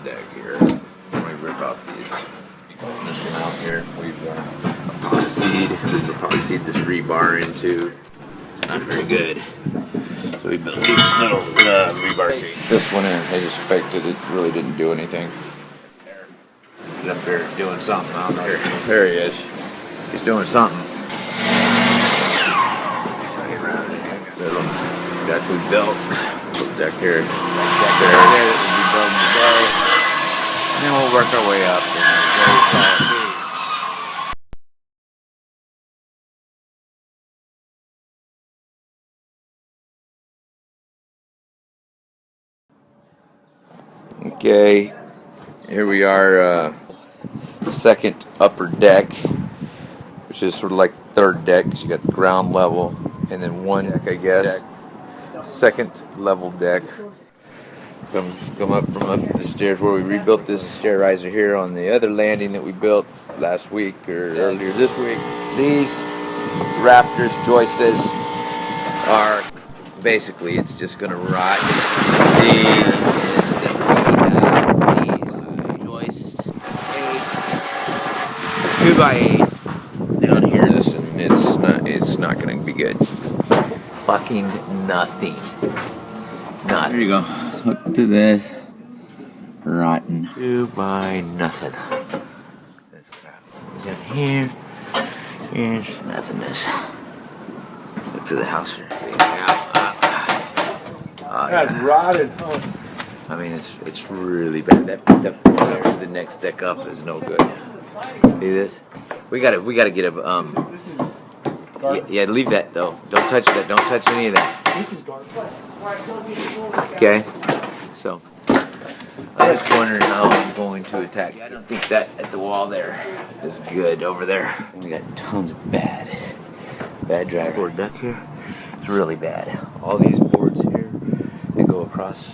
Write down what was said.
deck here. When we rip out these. This one out here, we've epoxied. We've epoxied this rebar into. Not very good. So we built these little rebar cases. This one in, they just faked it. It really didn't do anything. He's up there doing something. I don't know. There he is. He's doing something. Little deck we built. Little deck here. There it is. We'll be building today. And then we'll work our way up. Okay, here we are, second upper deck, which is sort of like third deck, because you got the ground level, and then one deck, I guess, second level deck. Come up from up the stairs where we rebuilt this stair riser here on the other landing that we built last week, or earlier this week. These rafters, joists, are basically, it's just going to rot. Two by 8 down here. This and it's not going to be good. Fucking nothing. Nothing. There you go. Look to this. Rotten. 2 by nothing. Down here is nothingness. Look to the house here. See, That's rotted. Oh. I mean, it's really bad. The next deck up is no good. See this? We gotta get a yeah, leave that though. Don't touch that. Don't touch any of that. This is garbage. Okay. So I'm just wondering how I'm going to attack. I don't think that at the wall there is good over there. We got tons of bad drive floor deck here. It's really bad. All these boards here, they go across